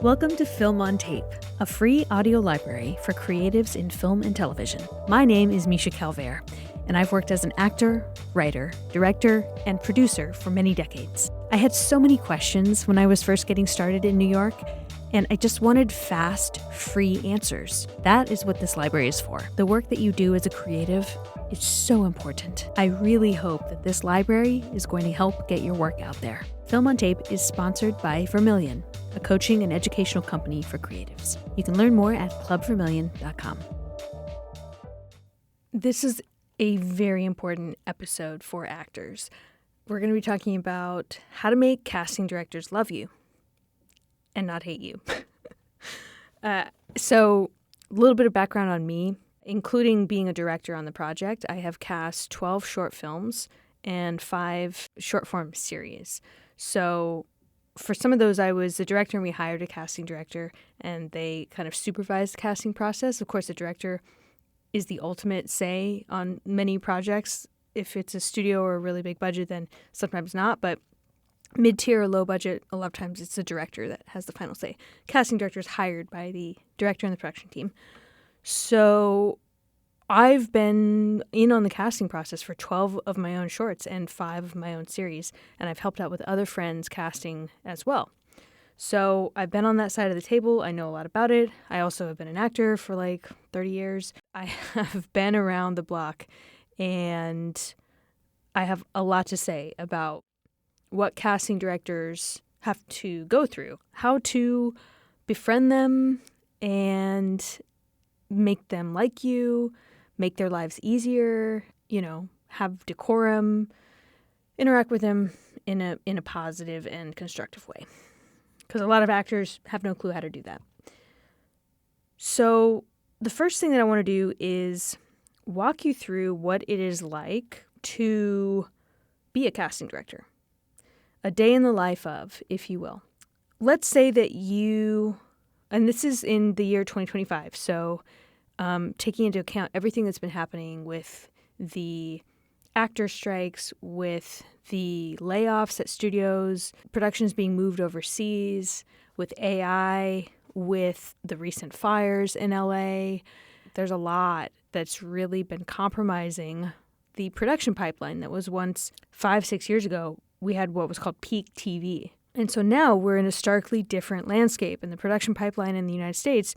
Welcome to Film on Tape, a free audio library for creatives in film and television. My name is Misha Calvert, and I've worked as an actor, writer, director, and producer for many decades. I had so many questions when I was first getting started in New York, and I just wanted fast, free answers. That is what this library is for. The work that you do as a creative is so important. I really hope that this library is going to help get your work out there. Film on Tape is sponsored by Vermilion, a coaching and educational company for creatives. You can learn more at clubvermilion.com. This is a very important episode for actors. We're going to be talking about how to make casting directors love you and not hate you. So a little bit of background on me, including being a director on the project. I have cast 12 short films and 5 short form series. So for some of those, I was the director and we hired a casting director and they kind of supervised the casting process. Of course, the director is the ultimate say on many projects. If it's a studio or a really big budget, then sometimes not. But mid-tier or low budget, a lot of times it's the director that has the final say. Casting director is hired by the director and the production team. So I've been in on the casting process for 12 of my own shorts and 5 of my own series, and I've helped out with other friends casting as well. So I've been on that side of the table. I know a lot about it. I also have been an actor for like 30 years. I have been around the block, and I have a lot to say about what casting directors have to go through, how to befriend them and make them like you, make their lives easier, have decorum, interact with them in a positive and constructive way. Because a lot of actors have no clue how to do that. So the first thing that I want to do is walk you through what it is like to be a casting director. A day in the life of, if you will. Let's say that you, and this is in the year 2025, so taking into account everything that's been happening with the actor strikes, with the layoffs at studios, productions being moved overseas, with AI, with the recent fires in LA. There's a lot that's really been compromising the production pipeline that was once 5-6 years ago. We had what was called peak TV. And so now we're in a starkly different landscape, and the production pipeline in the United States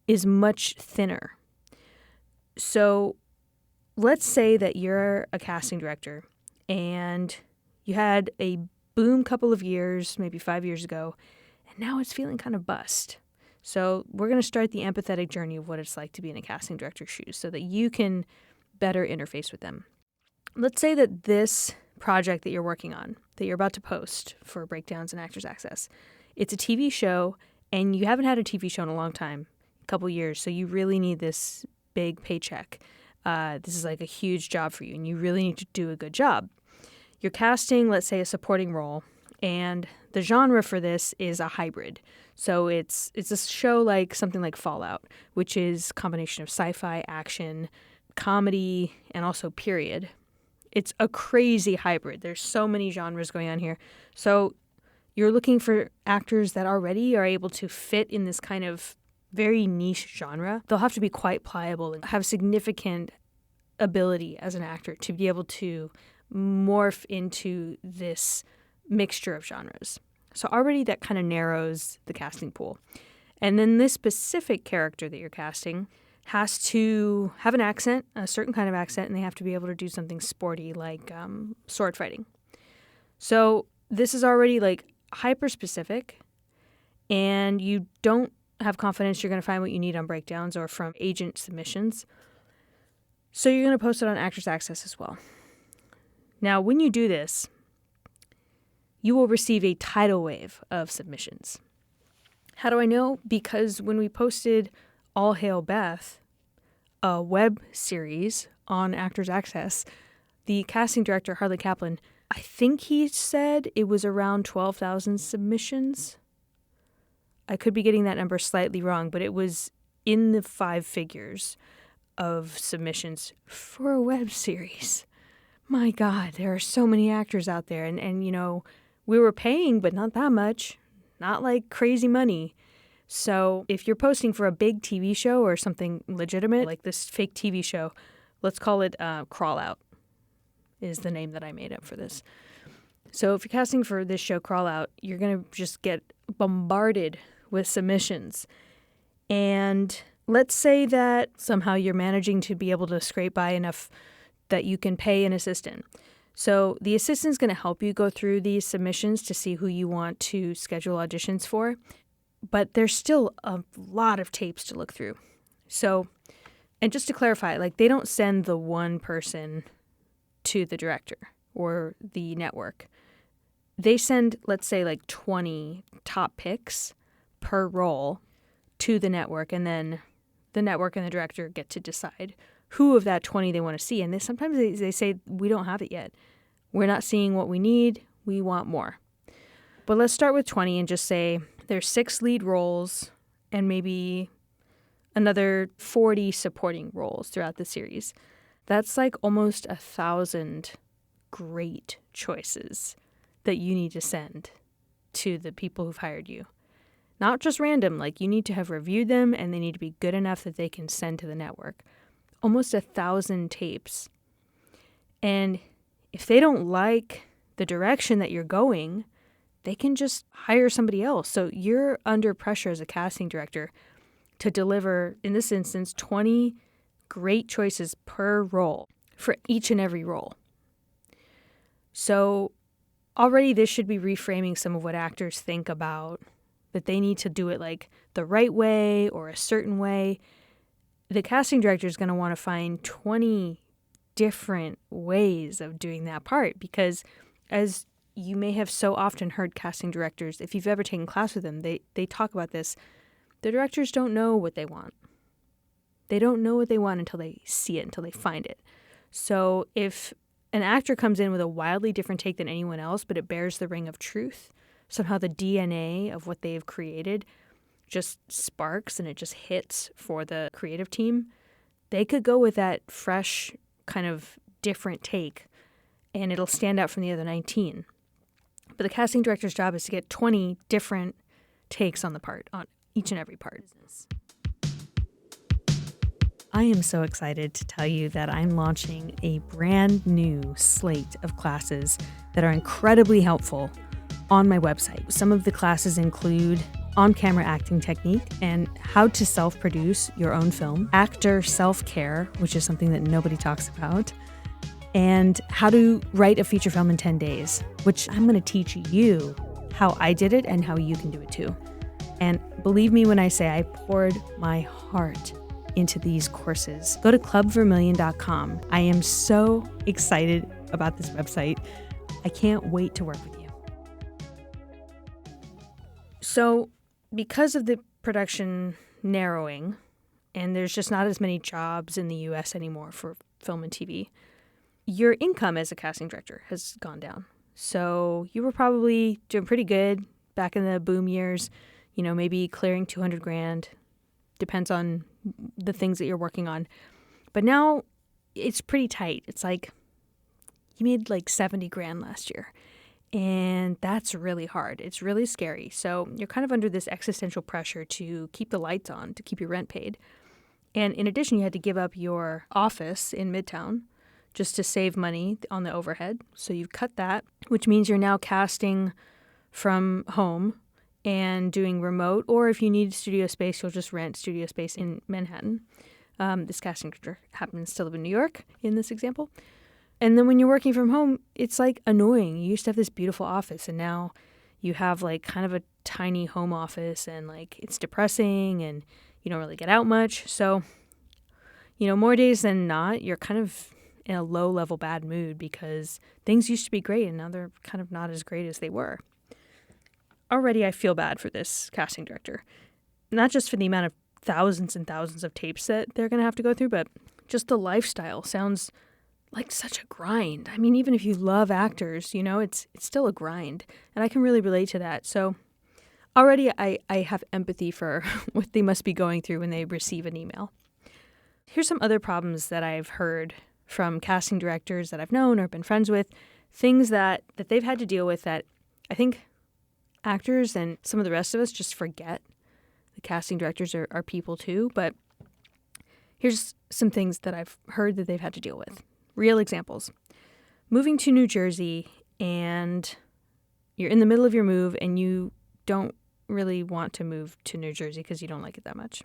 is much thinner. So let's say that you're a casting director and you had a boom couple of years, maybe 5 years ago, and now it's feeling kind of bust. So we're going to start the empathetic journey of what it's like to be in a casting director's shoes so that you can better interface with them. Let's say that this project that you're working on, that you're about to post for Breakdowns and Actors Access, it's a TV show, and you haven't had a TV show in a long time, a couple years, so you really need this big paycheck. This is like a huge job for you, and you really need to do a good job. You're casting, let's say, a supporting role, and the genre for this is a hybrid. So it's a show like something like Fallout, which is a combination of sci-fi, action, comedy, and also period. It's a crazy hybrid. There's so many genres going on here. So you're looking for actors that already are able to fit in this kind of very niche genre. They'll have to be quite pliable and have significant ability as an actor to be able to morph into this mixture of genres. So already that kind of narrows the casting pool. And then this specific character that you're casting has to have an accent, a certain kind of accent, and they have to be able to do something sporty like sword fighting. So this is already like hyper specific, and you don't have confidence you're going to find what you need on breakdowns or from agent submissions. So you're going to post it on Actors Access as well. Now, when you do this, you will receive a tidal wave of submissions. How do I know? Because when we posted All Hail Beth, a web series on Actors Access, the casting director, Harley Kaplan, I think he said it was around 12,000 submissions. I could be getting that number slightly wrong, but it was in the 5 figures of submissions for a web series. My God, there are so many actors out there. And we were paying, but not that much, not like crazy money. So if you're posting for a big TV show or something legitimate, like this fake TV show, let's call it Crawl Out is the name that I made up for this. So if you're casting for this show Crawl Out, you're going to just get bombarded with submissions. And let's say that somehow you're managing to be able to scrape by enough that you can pay an assistant. So the assistant's going to help you go through these submissions to see who you want to schedule auditions for. But there's still a lot of tapes to look through. So, and just to clarify, like they don't send the one person to the director or the network. They send, let's say, like 20 top picks per role to the network, and then the network and the director get to decide who of that 20 they want to see. And sometimes they say, we don't have it yet. We're not seeing what we need. We want more. But let's start with 20 and just say there's 6 lead roles and maybe another 40 supporting roles throughout the series. That's like almost 1,000 great choices that you need to send to the people who've hired you. Not just random, like you need to have reviewed them and they need to be good enough that they can send to the network. Almost 1,000 tapes. And if they don't like the direction that you're going, they can just hire somebody else. So you're under pressure as a casting director to deliver, in this instance, 20 great choices per role for each and every role. So already this should be reframing some of what actors think about, that they need to do it like the right way or a certain way. The casting director is going to want to find 20 different ways of doing that part, because as you may have so often heard casting directors, if you've ever taken class with them, they talk about this. The directors don't know what they want. They don't know what they want until they see it, until they find it. So if an actor comes in with a wildly different take than anyone else, but it bears the ring of truth, somehow the DNA of what they've created just sparks and it just hits for the creative team, they could go with that fresh kind of different take and it'll stand out from the other 19. But the casting director's job is to get 20 different takes on the part, on each and every part. I am so excited to tell you that I'm launching a brand new slate of classes that are incredibly helpful on my website. Some of the classes include on-camera acting technique and how to self-produce your own film, actor self-care, which is something that nobody talks about, and how to write a feature film in 10 days, which I'm going to teach you how I did it and how you can do it too. And believe me when I say I poured my heart into these courses. Go to clubvermillion.com. I am so excited about this website. I can't wait to work with you. So because of the production narrowing, and there's just not as many jobs in the U.S. anymore for film and TV, your income as a casting director has gone down. So you were probably doing pretty good back in the boom years, you know, maybe clearing $200,000, depends on the things that you're working on. But now it's pretty tight. It's like you made like $70,000 last year. And that's really hard. It's really scary. So you're kind of under this existential pressure to keep the lights on, to keep your rent paid. And in addition, you had to give up your office in Midtown just to save money on the overhead. So you've cut that, which means you're now casting from home and doing remote. Or if you need studio space, you'll just rent studio space in Manhattan. This casting director happens to live in New York in this example. And then when you're working from home, it's like annoying. You used to have this beautiful office and now you have like kind of a tiny home office and like it's depressing and you don't really get out much. So, you know, more days than not, you're kind of in a low level bad mood because things used to be great and now they're kind of not as great as they were. Already I feel bad for this casting director, not just for the amount of thousands and thousands of tapes that they're going to have to go through, but just the lifestyle sounds like such a grind. I mean, even if you love actors, you know, it's still a grind. And I can really relate to that. So already I have empathy for what they must be going through when they receive an email. Here's some other problems that I've heard from casting directors that I've known or been friends with, things that they've had to deal with that I think actors and some of the rest of us just forget. The casting directors are people too, but here's some things that I've heard that they've had to deal with. Real examples. Moving to New Jersey and you're in the middle of your move and you don't really want to move to New Jersey because you don't like it that much.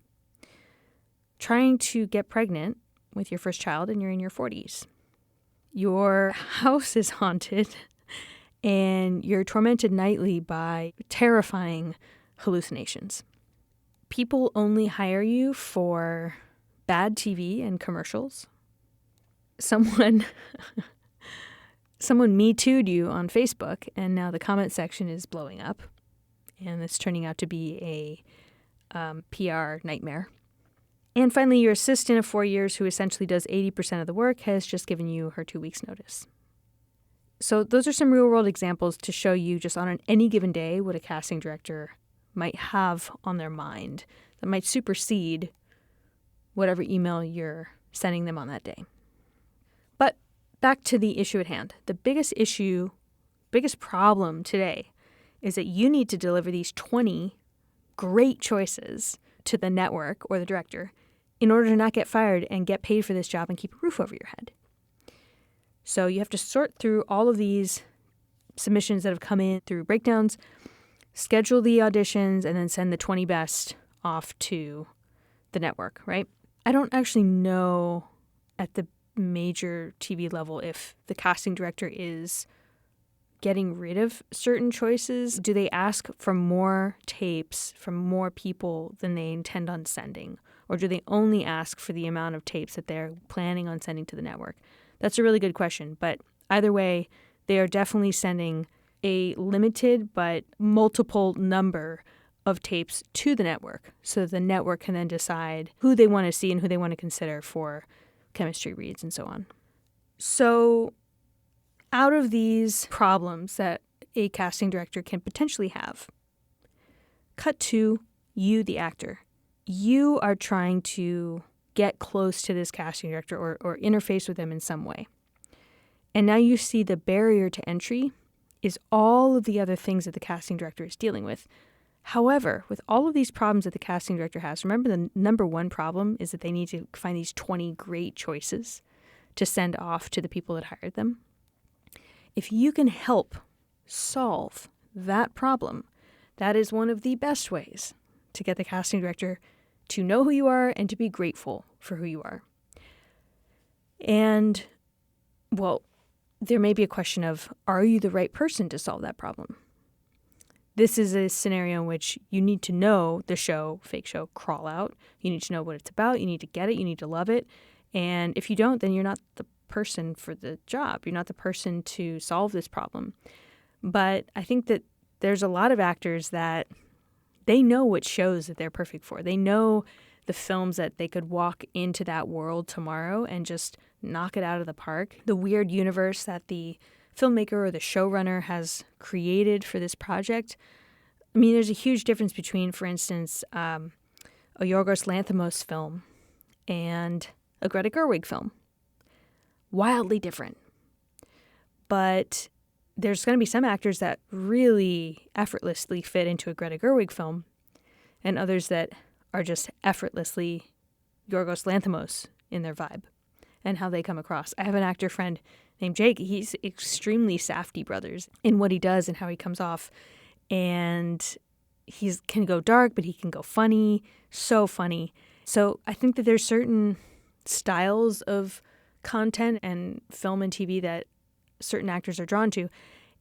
Trying to get pregnant with your first child and you're in your 40s. Your house is haunted and you're tormented nightly by terrifying hallucinations. People only hire you for bad TV and commercials. Someone Me Too'd you on Facebook, and now the comment section is blowing up, and it's turning out to be a PR nightmare. And finally, your assistant of 4 years, who essentially does 80% of the work, has just given you her 2 weeks' notice. So those are some real-world examples to show you just on any given day what a casting director might have on their mind that might supersede whatever email you're sending them on that day. But back to the issue at hand. The biggest problem today is that you need to deliver these 20 great choices to the network or the director in order to not get fired and get paid for this job and keep a roof over your head. So you have to sort through all of these submissions that have come in through breakdowns, schedule the auditions, and then send the 20 best off to the network, right? I don't actually know at the major TV level if the casting director is getting rid of certain choices. Do they ask for more tapes from more people than they intend on sending? Or do they only ask for the amount of tapes that they're planning on sending to the network? That's a really good question. But either way, they are definitely sending a limited but multiple number of tapes to the network so the network can then decide who they want to see and who they want to consider for chemistry reads and so on. So out of these problems that a casting director can potentially have, cut to you, the actor. You are trying to get close to this casting director or interface with them in some way. And now you see the barrier to entry is all of the other things that the casting director is dealing with. However, with all of these problems that the casting director has, remember the number one problem is that they need to find these 20 great choices to send off to the people that hired them. If you can help solve that problem, that is one of the best ways to get the casting director to know who you are and to be grateful for who you are. And, well, there may be a question of, are you the right person to solve that problem? This is a scenario in which you need to know the show, fake show, Crawl Out. You need to know what it's about. You need to get it. You need to love it. And if you don't, then you're not the person for the job. You're not the person to solve this problem. But I think that there's a lot of actors that they know what shows that they're perfect for. They know the films that they could walk into that world tomorrow and just knock it out of the park. The weird universe that the filmmaker or the showrunner has created for this project. I mean, there's a huge difference between, for instance, a Yorgos Lanthimos film and a Greta Gerwig film. Wildly different. But there's going to be some actors that really effortlessly fit into a Greta Gerwig film and others that are just effortlessly Yorgos Lanthimos in their vibe and how they come across. I have an actor friend named Jake. He's extremely Safdie brothers in what he does and how he comes off. And he can go dark, but he can go funny, so funny. So I think that there's certain styles of content and film and TV that certain actors are drawn to.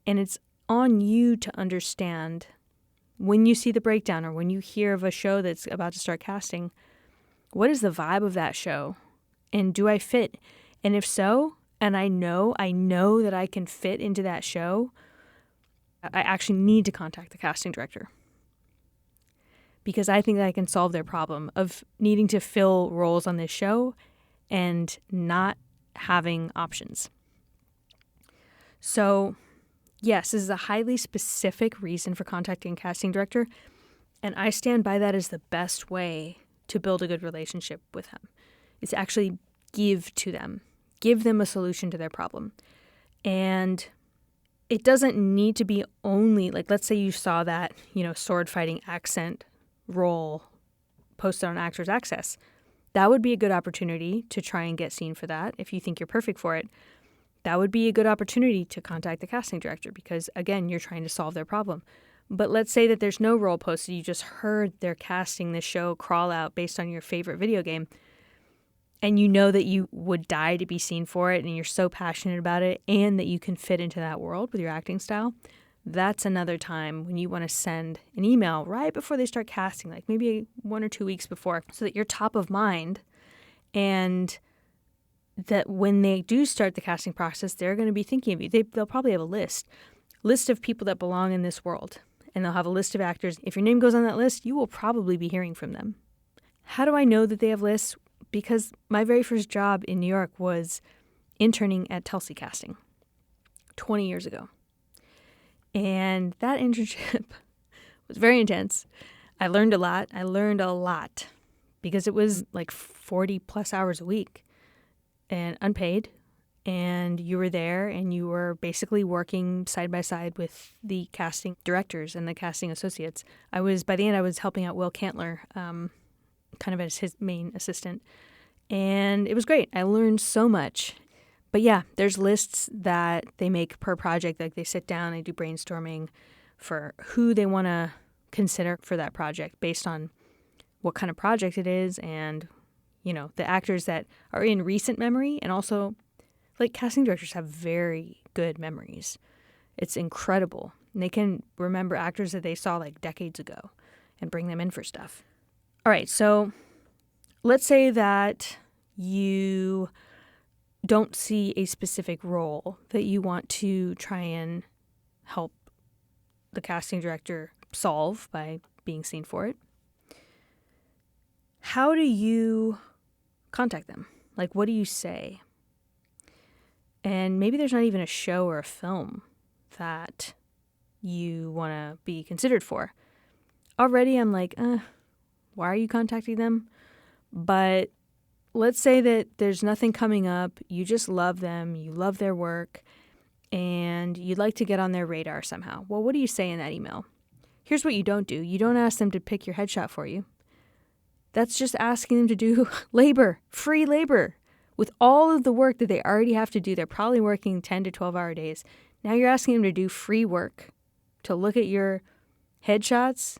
And it's on you to understand when you see the breakdown or when you hear of a show that's about to start casting, what is the vibe of that show? And do I fit? And if so, and I know that I can fit into that show, I actually need to contact the casting director. Because I think that I can solve their problem of needing to fill roles on this show and not having options. So, yes, this is a highly specific reason for contacting a casting director, and I stand by that as the best way to build a good relationship with them. It's actually give to them. Give them a solution to their problem. And it doesn't need to be only, like, let's say you saw that, sword fighting accent role posted on Actors Access. That would be a good opportunity to try and get seen for that if you think you're perfect for it. That would be a good opportunity to contact the casting director because, again, you're trying to solve their problem. But let's say that there's no role posted. You just heard they're casting this show Crawl Out based on your favorite video game, and you know that you would die to be seen for it and you're so passionate about it and that you can fit into that world with your acting style. That's another time when you want to send an email right before they start casting, like maybe 1 or 2 weeks before, so that you're top of mind and that when they do start the casting process, they're going to be thinking of you. They'll probably have a list of people that belong in this world, and they'll have a list of actors. If your name goes on that list, you will probably be hearing from them. How do I know that they have lists? Because my very first job in New York was interning at Telsey Casting 20 years ago. And that internship was very intense. I learned a lot because it was like 40 plus hours a week and unpaid. And you were there and you were basically working side by side with the casting directors and the casting associates. By the end, I was helping out Will Cantler, kind of as his main assistant. And it was great. I learned so much. But yeah, there's lists that they make per project. Like they sit down, they do brainstorming for who they want to consider for that project based on what kind of project it is and, the actors that are in recent memory. And also, like, casting directors have very good memories. It's incredible. And they can remember actors that they saw like decades ago and bring them in for stuff. All right, so let's say that you don't see a specific role that you want to try and help the casting director solve by being seen for it. How do you contact them? Like, what do you say? And maybe there's not even a show or a film that you want to be considered for. Already I'm like, why are you contacting them? But let's say that there's nothing coming up. You just love them. You love their work. And you'd like to get on their radar somehow. Well, what do you say in that email? Here's what you don't do. You don't ask them to pick your headshot for you. That's just asking them to do labor, free labor. With all of the work that they already have to do, they're probably working 10 to 12-hour days. Now you're asking them to do free work, to look at your headshots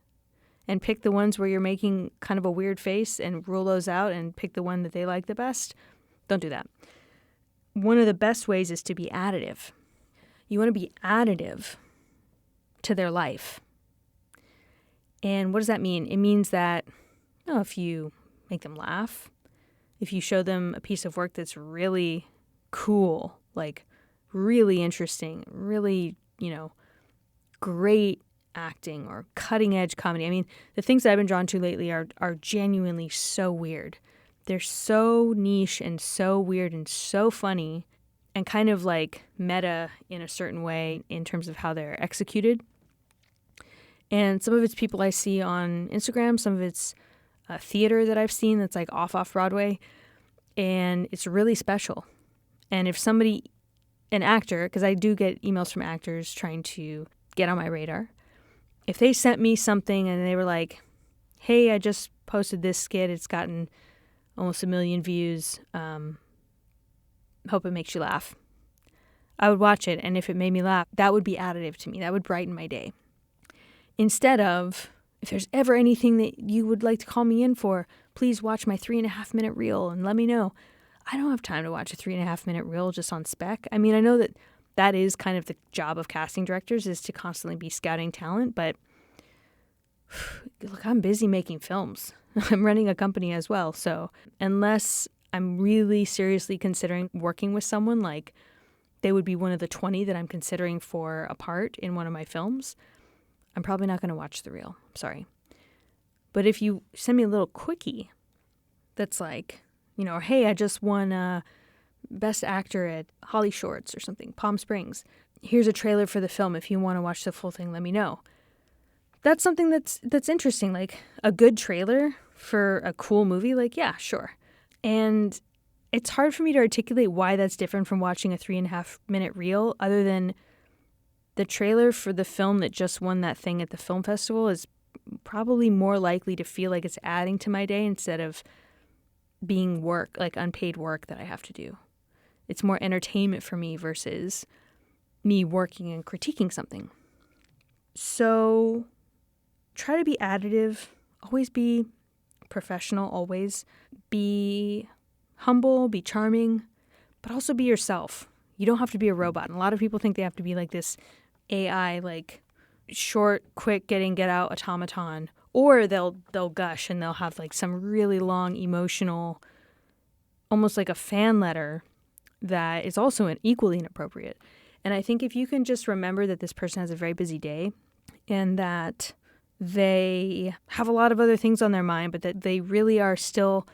and pick the ones where you're making kind of a weird face and rule those out and pick the one that they like the best. Don't do that. One of the best ways is to be additive. You want to be additive to their life. And what does that mean? It means that if you make them laugh, if you show them a piece of work that's really cool, like really interesting, really, great acting or cutting edge comedy. I mean, the things that I've been drawn to lately are genuinely so weird. They're so niche and so weird and so funny and kind of like meta in a certain way in terms of how they're executed. And some of it's people I see on Instagram, some of it's theater that I've seen that's like off Broadway, and it's really special. And if somebody, an actor, because I do get emails from actors trying to get on my radar, if they sent me something and they were like, hey, I just posted this skit, it's gotten almost 1 million views, hope it makes you laugh, I would watch it. And if it made me laugh, that would be additive to me. That would brighten my day. Instead of, if there's ever anything that you would like to call me in for, please watch my 3.5-minute reel and let me know. I don't have time to watch a 3.5-minute reel just on spec. I mean, I know that is kind of the job of casting directors, is to constantly be scouting talent, but look, I'm busy making films. I'm running a company as well. So unless I'm really seriously considering working with someone, like they would be one of the 20 that I'm considering for a part in one of my films, I'm probably not going to watch the reel. Sorry. But if you send me a little quickie that's like, or hey, I just won Best Actor at Holly Shorts or something, Palm Springs. Here's a trailer for the film. If you want to watch the full thing, let me know. That's something that's interesting. Like a good trailer for a cool movie, like, yeah, sure. And it's hard for me to articulate why that's different from watching a 3.5-minute reel, other than the trailer for the film that just won that thing at the film festival is probably more likely to feel like it's adding to my day instead of being work, like unpaid work that I have to do. It's more entertainment for me versus me working and critiquing something. So try to be additive, always be professional, always be humble, be charming, but also be yourself. You don't have to be a robot. And a lot of people think they have to be like this AI, like short, quick, get out automaton, or they'll gush and they'll have like some really long emotional, almost like a fan letter that is also equally inappropriate. And I think if you can just remember that this person has a very busy day and that they have a lot of other things on their mind, but that they really are still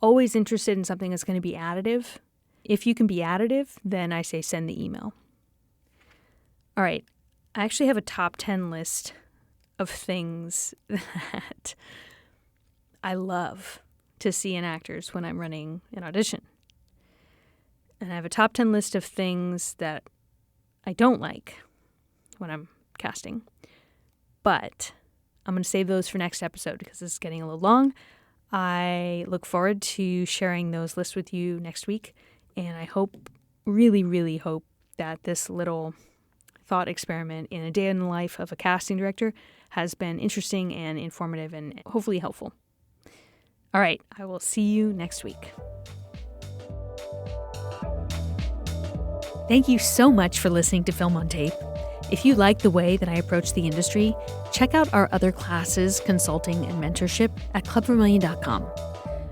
always interested in something that's going to be additive. If you can be additive, then I say send the email. All right. I actually have a top 10 list of things that I love to see in actors when I'm running an audition. And I have a top 10 list of things that I don't like when I'm casting. But I'm going to save those for next episode because this is getting a little long. I look forward to sharing those lists with you next week. And I hope, really, really hope that this little thought experiment in a day in the life of a casting director has been interesting and informative and hopefully helpful. All right, I will see you next week. Thank you so much for listening to Film on Tape. If you like the way that I approach the industry, check out our other classes, consulting, and mentorship at clubvermilion.com.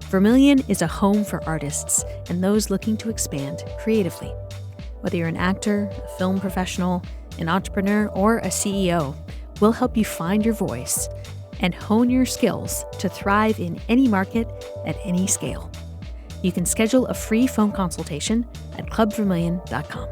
Vermilion is a home for artists and those looking to expand creatively. Whether you're an actor, a film professional, an entrepreneur, or a CEO, we'll help you find your voice and hone your skills to thrive in any market at any scale. You can schedule a free phone consultation at clubvermilion.com.